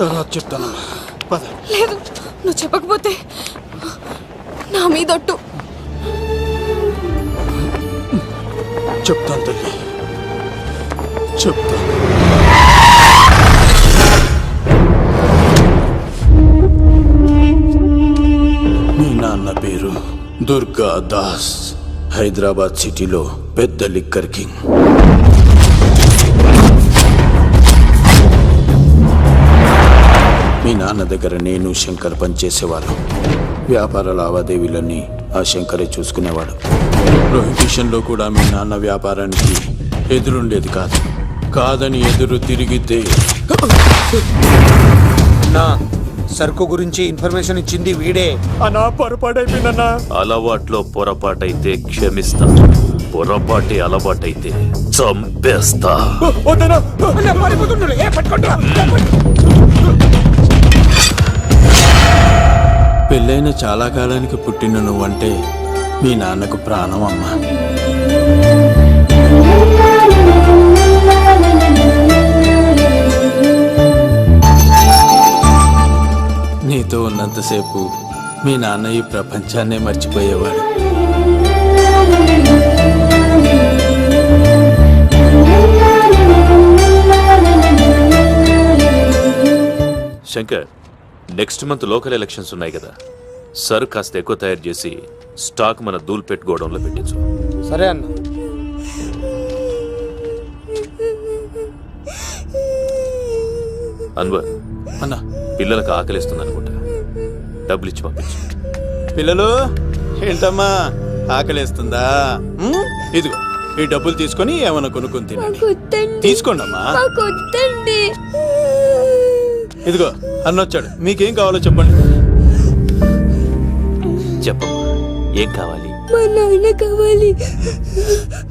తర్వాత చెప్తానమ్మా. పద. లేదు, నువ్వు చెప్పకపోతే నా మీదొట్టు. చెప్తాను తల్లి, చెప్తాను. మీ నాన్న పేరు దుర్గా దాస్. హైదరాబాద్ సిటీలో పెద్ద లిక్కర్ కింగ్. మీ నాన్న దగ్గర నేను శంకర్ పనిచేసేవాళ్ళం. వ్యాపార లావాదేవీలన్నీ ఆ శంకరే చూసుకునేవాడు. ప్రొహిబిషన్లో కూడా మీ నాన్న వ్యాపారానికి ఎదురుండేది కాదు. కాదని ఎదురు తిరిగితే నా సరుకు గురించి ఇన్ఫర్మేషన్ ఇచ్చింది వీడే. అనా పొరపాటైపోయిందన్నా. అలవాట్లో పొరపాటైతే క్షమిస్తా, పొరపాటి అలవాటైతే చంపేస్తా. పెళ్ళైన చాలా కాలానికి పుట్టిన నువ్వంటే మీ నాన్నకు ప్రాణం అమ్మా. నీతో ఉన్నంతసేపు మీ నాన్న ఈ ప్రపంచాన్నే మర్చిపోయేవాడు. Shankar, next month local elections ఉన్నాయి కదా, సరు కాస్త ఎక్కువ తయారు చేసి స్టాక్ మన దూల్పేట్ గోడౌన్లో పెట్టించు. సరే అన్న. అన్వర్ అన్నా, పిల్లలకు ఆకలిస్తుంది అనుకుంటా, డబ్బులు ఇచ్చి పంపించు. పిల్లలు ఏంటమ్మా ఆకలేస్తుందా? ఇదిగో ఈ డబ్బులు తీసుకొని ఏమైనా కొనుక్కొని తినండి. తీసుకోండి అమ్మా. ఇదిగో అన్నొచ్చాడు, మీకేం కావాలో చెప్పండి. చెప్పమ్మా, ఏం కావాలి? మా నాన్న కావాలి.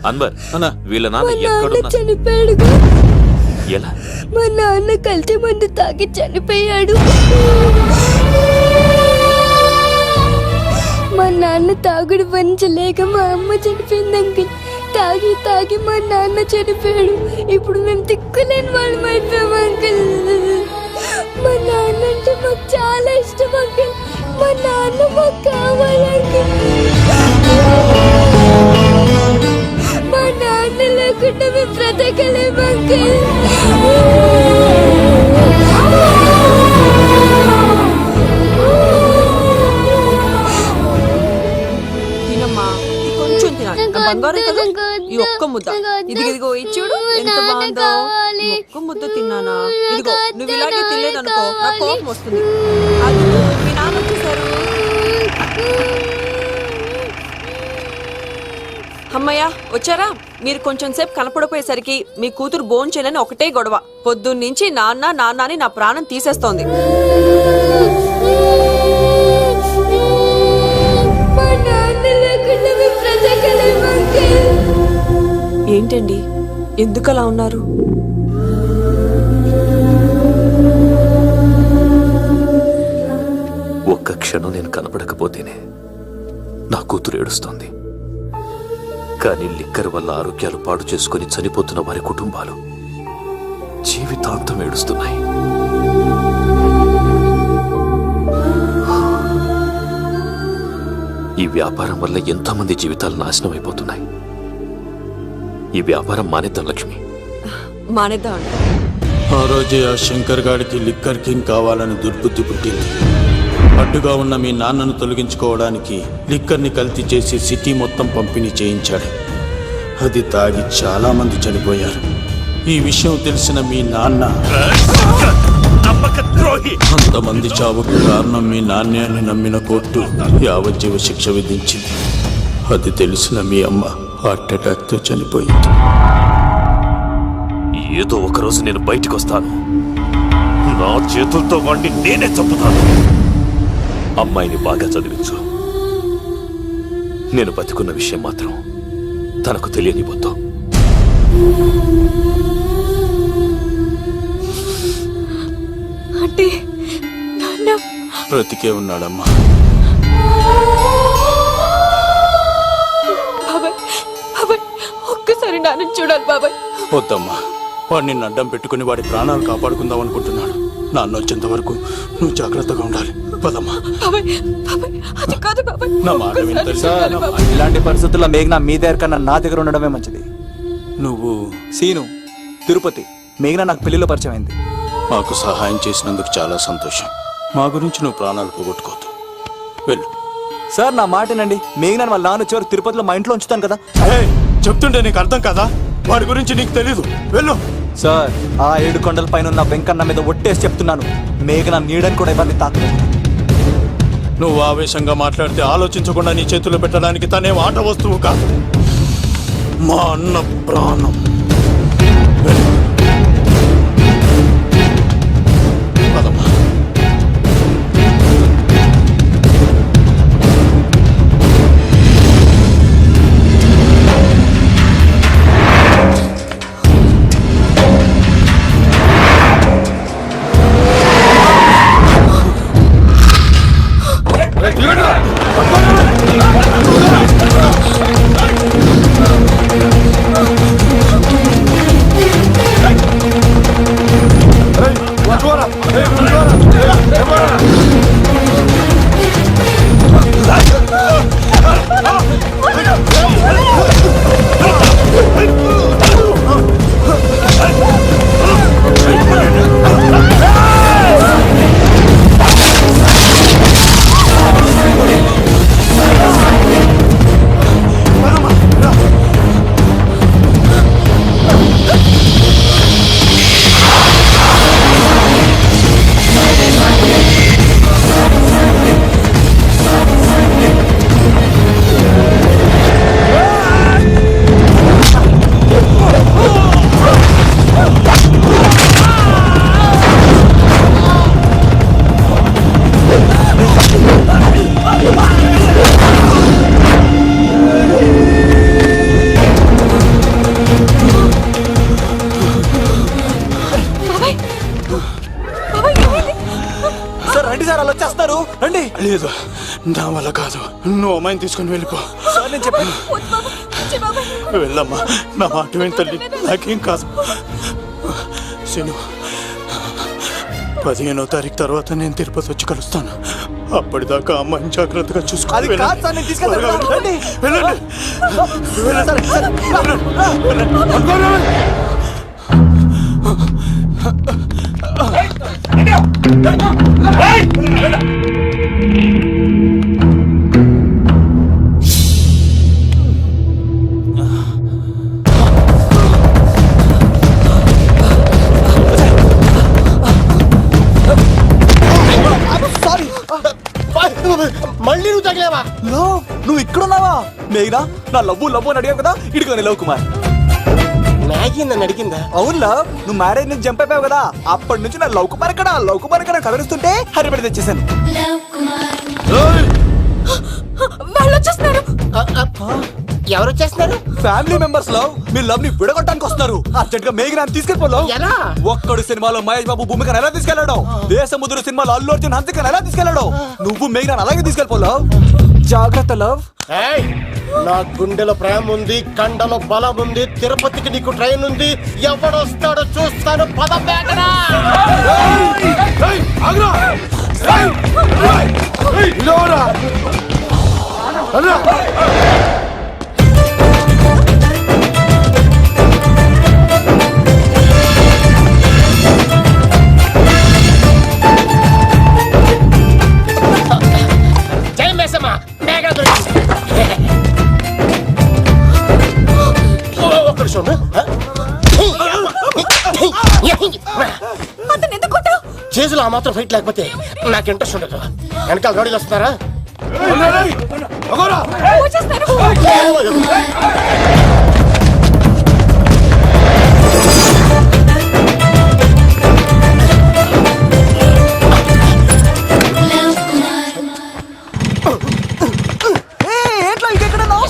అన్వర్ అన్నా, వీళ్ళ నాన్న ఎక్కడున్నా? చనిపోయాడుగా. ఎలా? మా నాన్న కల్తీ మందు తాగి చనిపోయాడు. మా నాన్న తాగుడు పంచలేక మా అమ్మ చనిపోయింది అంకిల్. తాగి తాగి మా నాన్న చనిపోయాడు. ఇప్పుడు మేము తిక్కులేని వాళ్ళం అయిపోయాం అంకిల్. మా నాన్న అంటే మాకు చాలా ఇష్టం అంకిల్. మా నాన్న మాకు కావాలి అంకిల్. మా నాన్న లేకుండా మేము బ్రతకలేము అంకిల్. తినమ్మా, కొంచెం తినాలి. బంగారం కదా, ఈ ఒక్క ముద్ద. ఇదిగో ఇచ్చుడు ఎంత బాగుందో. ఈ ఒక్క ముద్ద తిన్నానా? ఇదిగో నువ్వు ఇలాగే తినలేదనుకో నాకు కోపం వస్తుంది. అది మీ నాన్న వచ్చేసారు. అమ్మయ్య వచ్చారా? మీరు కొంచెం సేపు కనపడిపోయేసరికి మీ కూతురు భోంచేయాలని ఒకటే గొడవ. పొద్దున్నుంచి నాన్న నాన్న అని నా ప్రాణం తీసేస్తోంది. ఏంటండి, ఎందుకలా ఉన్నారు? ఒక్క క్షణం నేను కనపడకపోతేనే నా కూతురు ఏడుస్తోంది. కానీ లిక్కర్ వల్ల ఆరోగ్యాలు పాడు చేసుకుని చనిపోతున్న వారి కుటుంబాలు జీవితాంతం ఏడుస్తున్నాయి. ఈ వ్యాపారం వల్ల ఎంతమంది జీవితాలు నాశనం అయిపోతున్నాయి. ఈ వ్యాపారం మానేద్దాం లక్ష్మి. మానేద్దాం అండి. ఆ రోజే ఆ శంకర్ గాడికి లిక్కర్ కింగ్ కావాలని దుర్బుద్ధి పుట్టింది. అడ్డుగా ఉన్న మీ నాన్నను తొలగించుకోవడానికి లిక్కర్ని కల్తీ చేసి సిటీ మొత్తం పంపిణీ చేయించాడు. అది తాగి చాలా మంది చనిపోయారు. ఈ విషయం తెలిసిన మీ నాన్న అంతమంది చావుకు కారణం మీ నాన్నే అని నమ్మిన కోర్టు యావజ్జీవ శిక్ష విధించింది. అది తెలిసిన మీ అమ్మ హార్ట్ అటాక్తో చనిపోయింది. ఏదో ఒకరోజు నేను బయటకు వస్తాను. నా చేతులతో వాడిని నేనే చంపుతాను. అమ్మాయిని బాగా చదివించు. నేను బతికున్న విషయం మాత్రం తనకు తెలియనిపోతాం. అంటే నాన్న బ్రతికే ఉన్నాడమ్మా. బాబాయ్, బాబాయ్ ఒక్కసారి నాన్న చూడాలి బాబాయ్. వద్దమ్మా, వాడు నిన్ను అడ్డం పెట్టుకుని వాడి ప్రాణాలు కాపాడుకుందాం అనుకుంటున్నాడు. నాన్న వచ్చేంత వరకు నువ్వు జాగ్రత్తగా ఉండాలి. పదమ్మా. బాబాయ్ బాబాయ్ అది కాదు బాబాయ్. నా మాట విని తెలుసా? సార్ ఇలాంటి పరిస్థితుల్లో మేఘన మీ దగ్గర కన్నా నా దగ్గర ఉండడమే మంచిది. నువ్వు సీను తిరుపతి మేఘన నాకు పెళ్లిలో పరిచయం అయింది. మాకు సహాయం చేసినందుకు చాలా సంతోషం. మా గురించి నువ్వు ప్రాణాలు పోగొట్టుకోవద్దు. వెళ్ళు. సార్ నా మాటనండి, మేఘన వాళ్ళ నాన్న చివరి తిరుపతిలో మా ఇంట్లో ఉంచుతాను కదా. ఏయ్, చెప్తుంటే నీకు అర్థం కదా? వాడి గురించి నీకు తెలీదు. వెళ్ళు. సార్ ఆ 7 కొండల పైన ఉన్న వెంకన్న మీద ఒట్టేసి చెప్తున్నాను, మేఘన నీడని కూడా ఇవ్వండి తాకలేదు. నువ్వు ఆవేశంగా మాట్లాడితే ఆలోచించకుండా నీ చేతుల్లో పెట్టడానికి తనేం ఆట వస్తువు కాదు. మా అన్న ప్రాణం. వెళ్ళు. పదమ్మా. సార్ రండి సార్, అలా వచ్చేస్తారు రండి. లేదు, నా వల్ల కాదు. నువ్వు అమ్మాయిని తీసుకొని వెళ్ళిపో. సార్ నేను చెప్పాను. వెళ్ళమ్మా. నా మాట విని తల్లి, నాకేం కాదు. శను, 15వ తారీఖు తర్వాత నేను తిరుపతి వచ్చి కలుస్తాను. అప్పటిదాకా అమ్మాయిని జాగ్రత్తగా చూసుకో. అది కాదు సార్, నేను తీసుకెళ్తాను. రండి. వెళ్ళండి. సరే, సరే. మళ్ళీ నువ్వు తగిలేవా? లవ్, నువ్వు ఇక్కడున్నావా? మేఘనా నా లవ్వు అని అడిగావు కదా, ఇడుకోని లవ్ కుమార్. మ్యాగీ నన్ను అడిగిందా? అవును లవ్, నువ్వు మ్యారేజ్ నుంచి జంప్ అయిపోయావు కదా, అప్పటి నుంచి నా లవ్ కుమార్ ఇక్కడ కవరిస్తుంటే హరిపడి తెచ్చేసాను. వాళ్ళు వచ్చేస్తున్నారు. ఎవరు వచ్చేస్తున్నారు? ఫ్యామిలీ మెంబర్స్ లవ్, మీ లవ్ ని విడగొట్టడానికి వస్తున్నారు. అర్జెంట్ గా మేఘనా తీసుకెళ్ళిపోలేవు. ఎలా? ఒక్కడు సినిమాలో మహేష్ బాబు భూమికను ఎలా తీసుకెళ్లాడు, దేశముద్రు సినిమాలో అల్లు అర్జున్ హన్సికను ఎలా తీసుకెళ్లాడు, నువ్వు మేఘనా అలాగే తీసుకెళ్ళిపోలేవు. జాగ్రత్త లవ్. ఏయ్, నా గుండెలో ప్రేమ ఉంది, కండలో బలం ఉంది, తిరుపతికి నీకు ట్రైన్ ఉంది. ఎవడొస్తాడో చూస్తాను. పద మేఘనా. జై మేసమ్మ, మేఘనా దొరికింది. ఒక్క నిమిషం. అతను ఎందుకు కొట్టావు? చేతులు ఆ మాత్రం ఫైట్ లేకపోతే నాకు ఇంట్రెస్ట్ ఉండదు. వెనకాల గాడీలు వస్తున్నారా? వచ్చేస్తారు.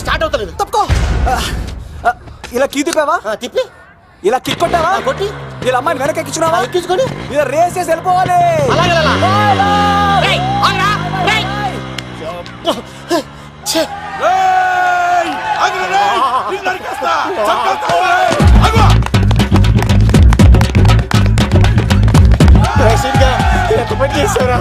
స్టార్ట్ అవుతలేదు. తప్పుకో. ఇలా కీ తిప్పావా? తిప్పి ఇలా కిక్ కొట్టావా? కొట్టి ఇలా అమ్మాయిని వెనక ఎక్కించున్నావా? ఎక్కించుకొని ఇలా రేస్ చేసి వెళ్ళిపోవాలి. అలాగే వచ్చారా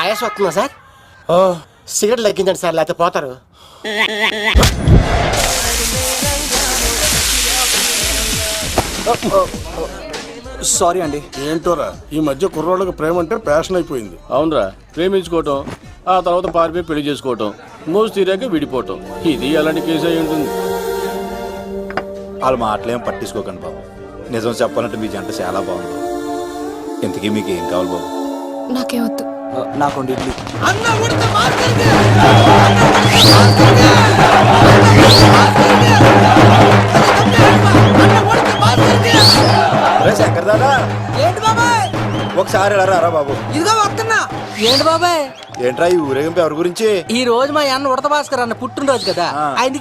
ఆయాస వస్తుందా సార్ సిగరెట్ లెక్కించండి సార్ లేకపోతే పోతారు. సారీ అండి. ఏంటోరా ఈ మధ్య కుర్రోళ్ళకి ప్రేమ అంటే ప్యాషన్ అయిపోయింది. అవునరా, ప్రేమించుకోవటం ఆ తర్వాత పారిపోయి పెళ్లి చేసుకోవటం, మోజు తీరాక విడిపోవటం, ఇది అలాంటి కేసు అయి ఉంటుంది. వాళ్ళ మాటలేం పట్టించుకోకండి బాబు. నిజం చెప్పాలంటే మీ జంట చాలా బాగుంది. ఇంతకీ మీకు ఏం కావాలి బాబు? నాకే వద్దు. నాకు ఇడ్లీ. శంకర్ దాదా ఏంటి బాబాయ్? ఒకసారి ఇలా రారా బాబు. ఇదిగో వస్తున్నా. ఏంటి బాబాయ్? ఏంట్రా ఈ ఊరేగింపు ఎవరి గురించి? ఈ రోజు మా అన్న ఉడత భాస్కర్ అన్న పుట్టినరోజు కదా, ఆయన